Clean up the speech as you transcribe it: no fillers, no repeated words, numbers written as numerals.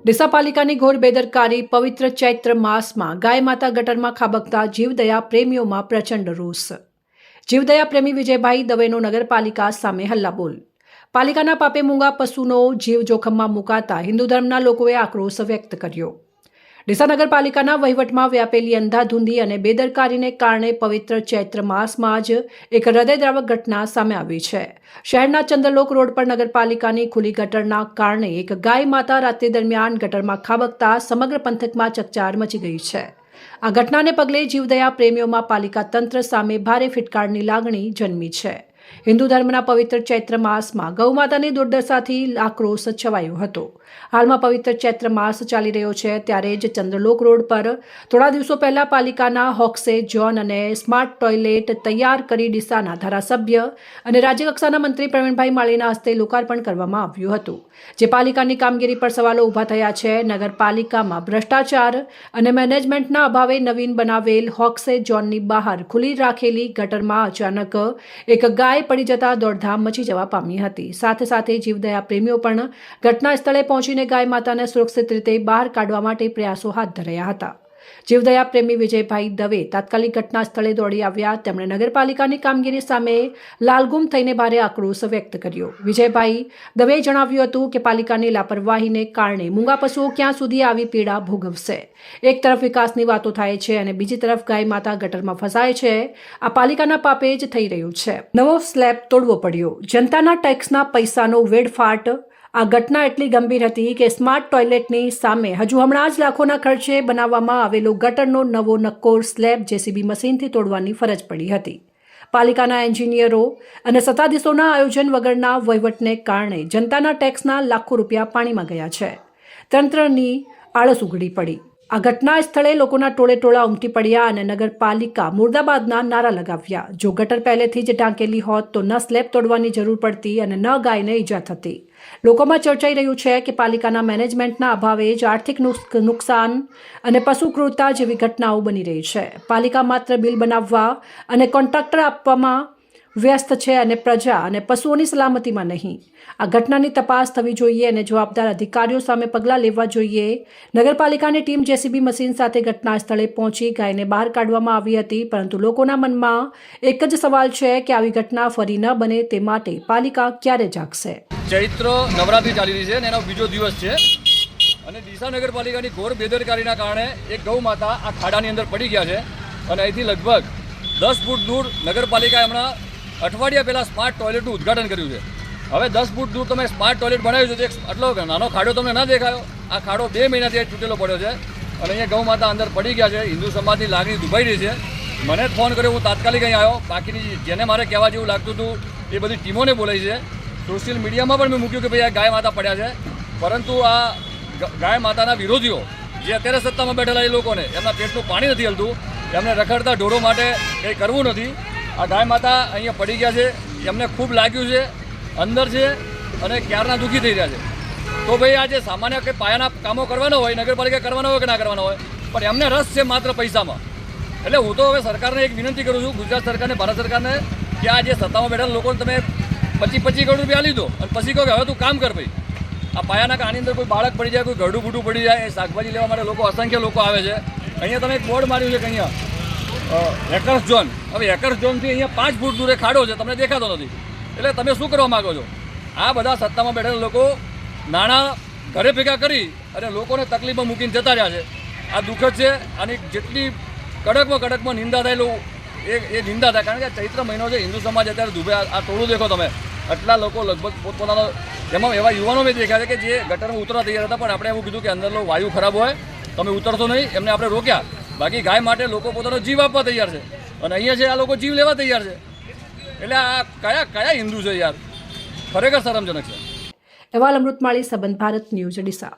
ડીસા પાલિકાની ઘોર બેદરકારી પવિત્ર ચૈત્ર માસમાં ગાય માતા ગટરમાં ખાબકતા જીવદયા પ્રેમીઓમાં પ્રચંડ રોષ। જીવદયા પ્રેમી વિજયભાઈ દવેનો નગરપાલિકા સામે હલ્લાબોલ। પાલિકાના પાપે મૂંગા પશુનો જીવ જોખમમાં મુકાતા હિન્દુ ધર્મના લોકોએ આક્રોશ વ્યક્ત કર્યો। ડીસા નગરપાલિકાના વહીવટમાં વ્યાપેલી અંધાધૂંધી અને બેદરકારીને કારણે પવિત્ર ચૈત્ર માસમાં જ એક હૃદયદ્રાવક ઘટના સામે આવી છે। શહેરના ચંદ્રલોક રોડ પર નગરપાલિકાની ખુલ્લી ગટરના કારણે એક ગાય માતા રાત્રિ દરમિયાન ગટરમાં ખાબકતા સમગ્ર પંથકમાં ચકચાર મચી ગઈ છે। આ ઘટનાને પગલે જીવદયા પ્રેમીઓમાં પાલિકા તંત્ર સામે ભારે ફિટકારની લાગણી જન્મી છે। હિન્દુ ધર્મના પવિત્ર ચૈત્ર માસમાં ગૌમાતાની દુર્દશાથી આક્રોશ છવાયો હતો। હાલમાં પવિત્ર ચૈત્ર માસ ચાલી રહ્યો છે ત્યારે જ ચંદ્રલોક રોડ પર થોડા દિવસો પહેલા પાલિકાના હોક્સે ઝોન અને સ્માર્ટ ટોયલેટ તૈયાર કરી ડીસાના ધારાસભ્ય અને રાજ્યકક્ષાના મંત્રી પ્રવીણભાઈ માળીના હસ્તે લોકાર્પણ કરવામાં આવ્યું હતું, જે પાલિકાની કામગીરી પર સવાલો ઊભા થયા છે। નગરપાલિકામાં ભ્રષ્ટાચાર અને મેનેજમેન્ટના અભાવે નવીન બનાવેલ હોક્સે ઝોનની બહાર ખુલ્લી રાખેલી ગટરમાં અચાનક એક ગાય પડી જતા દોડધામ મચી જવા પામી હતી। સાથે સાથે જીવદયા પ્રેમીઓ પણ ઘટના સ્થળે પહોંચીને ગાય માતાને સુરક્ષિત રીતે બહાર કાઢવા માટે પ્રયાસો હાથ ધર્યા હતા। જીવદયા પ્રેમી વિજયભાઈ દવે તાત્કાલિક ઘટના સ્થળે દોડી આવ્યા। તેમણે નગરપાલિકાની કામગીરી સામે લાલગુમ થઈને ભારે આક્રોશ વ્યક્ત કર્યો। વિજયભાઈ દવેએ જણાવ્યું હતું કે પાલિકાની લાપરવાહીને કારણે મૂંગા પશુઓ ક્યાં સુધી આવી પીડા ભોગવશે। એક તરફ વિકાસની વાતો થાય છે અને બીજી તરફ ગાય માતા ગટરમાં ફસાય છે। આ પાલિકાના પાપે જ થઈ રહ્યું છે। નવો સ્લેબ તોડવો પડ્યો, જનતાના ટેક્સના પૈસાનો વેડફાટ। આ ઘટના એટલી ગંભીર હતી કે સ્માર્ટ ટોયલેટની સામે હજુ હમણાં જ લાખોના ખર્ચે બનાવવામાં આવેલો ગટરનો નવો નક્કોર સ્લેબ જેસીબી મશીનથી તોડવાની ફરજ પડી હતી। પાલિકાના એન્જિનિયરો અને સત્તાધીશોના આયોજન વગરના વહીવટને કારણે જનતાના ટેક્સના લાખો રૂપિયા પાણીમાં ગયા છે। તંત્રની આળસ ઉઘડી પડી। આ ઘટના સ્થળે લોકોના ટોળે ઉમટી પડ્યા અને નગરપાલિકા મુર્દાબાદના નારા લગાવ્યા। જો ગટર પહેલેથી જ ઢાંકેલી હોત તો ન સ્લેબ તોડવાની જરૂર પડતી અને ન ગાયને ઈજા થતી। લોકોમાં ચર્ચાઈ રહ્યું છે કે પાલિકાના મેનેજમેન્ટના અભાવે જ આર્થિક નુકસાન અને પશુ ક્રૂરતા જેવી ઘટનાઓ બની રહી છે। પાલિકા માત્ર બિલ બનાવવા અને કોન્ટ્રાક્ટર આપવામાં વ્યસ્ત છે અને પ્રજા અને પશુઓની સલામતીમાં નહીં। આ ઘટનાની તપાસ થવી જોઈએ અને જવાબદાર અધિકારીઓ સામે પગલાં લેવા જોઈએ। નગરપાલિકાની ટીમ જેસીબી મશીન સાથે ઘટના સ્થળે પહોંચી ગાયને બહાર કાઢવામાં આવી હતી, પરંતુ લોકોના મનમાં એક જ સવાલ છે કે આવી ઘટના ફરી ન બને તે માટે પાલિકા ક્યારે જાગશે। ચૈત્ર નવરાત્રી ચાલી રહી છે અને એનો બીજો દિવસ છે અને ડીસા નગરપાલિકાની ઘોર બેદરકારીના કારણે એક ગૌ માતા આ ખાડાની અંદર પડી ગયા છે અને અહીંથી લગભગ 10 ફૂટ દૂર નગરપાલિકાએ હમણાં અઠવાડિયા પહેલાં સ્માર્ટ ટોયલેટનું ઉદ્ઘાટન કર્યું છે। હવે 10 ફૂટ દૂર તમે સ્માર્ટ ટોયલેટ બનાવ્યું છે, આટલો નાનો ખાડો તમને ના દેખાયો? આ ખાડો 2 મહિનાથી તૂટેલો પડ્યો છે અને અહીંયા ગૌ માતા અંદર પડી ગયા છે। હિન્દુ સમાજની લાગણી દુભાઈ રહી છે। મને ફોન કર્યો, હું તાત્કાલિક અહીં આવ્યો। બાકીની જેને મારે કહેવા જેવું લાગતું હતું એ બધી ટીમોને બોલાવી છે। સોશિયલ મીડિયામાં પણ મેં મૂક્યું કે ભાઈ આ ગાય માતા પડ્યા છે, પરંતુ આ ગાય માતાના વિરોધીઓ જે અત્યારે સત્તામાં બેઠેલા એ લોકોને એમના પેટનું પાણી નથી હલતું, એમને રખડતા ઢોરો માટે કંઈ કરવું નથી। આ ગાય માતા અહીંયા પડી ગયા છે, એમને ખૂબ લાગ્યું છે, અંદર છે અને ક્યારના દુઃખી થઈ રહ્યા છે। તો ભાઈ આ જે સામાન્ય કંઈ પાયાના કામો કરવાના હોય, નગરપાલિકા કરવાના હોય કે ના કરવાના હોય, પણ એમને રસ છે માત્ર પૈસામાં। એટલે હું તો હવે સરકારને એક વિનંતી કરું છું, ગુજરાત સરકારને, ભારત સરકારને, કે આ જે સત્તામાં બેઠેલા લોકોને તમે 25 કરોડ રૂપિયા લીધો અને પછી કહો કે હવે તું કામ કર ભાઈ। આ પાયાના આની અંદર કોઈ બાળક પડી જાય, કોઈ ગરડું ફૂટું પડી જાય, એ શાકભાજી લેવા માટે લોકો અસંખ્ય લોકો આવે છે। અહીંયા તમે એક બોર્ડ માર્યું છે કે અહીંયા હેકર્સ ઝોન। હવે હેકર્સ ઝોનથી અહીંયા 5 ફૂટ દૂર ખાડો છે, તમને દેખાતો નથી। એટલે તમે શું કરવા માગો છો? આ બધા સત્તામાં બેઠેલા લોકો નાણાં ઘરે ભેગા કરી અને લોકોને તકલીફમાં મૂકીને જતા રહ્યા છે। આ દુઃખદ છે। આની જેટલી કડકમાં નિંદા થયેલું એ નિંદા થાય, કારણ કે ચૈત્ર મહિનો છે, હિન્દુ સમાજ અત્યારે ડૂબે। આ ટોળું દેખો તમે, આટલા લોકો લગભગ પોતપોતાનો, એમાં એવા યુવાનો મેં દેખ્યા છે કે જે ગટરમાં ઉતરવા તૈયાર હતા, પણ આપણે એવું કીધું કે અંદરનો વાયુ ખરાબ હોય, તમે ઉતરશો નહીં, એમને આપણે રોક્યા। બાકી ગાય માટે લોકો પોતાનો જીવ આપવા તૈયાર છે અને અહીંયા છે આ લોકો જીવ લેવા તૈયાર છે। એટલે આ કયા હિન્દુ છે યાર? ખરેખર શરમજનક છે। અહેવાલ અમૃતમાળી, સંબંધ ભારત ન્યૂઝ, ડીસા।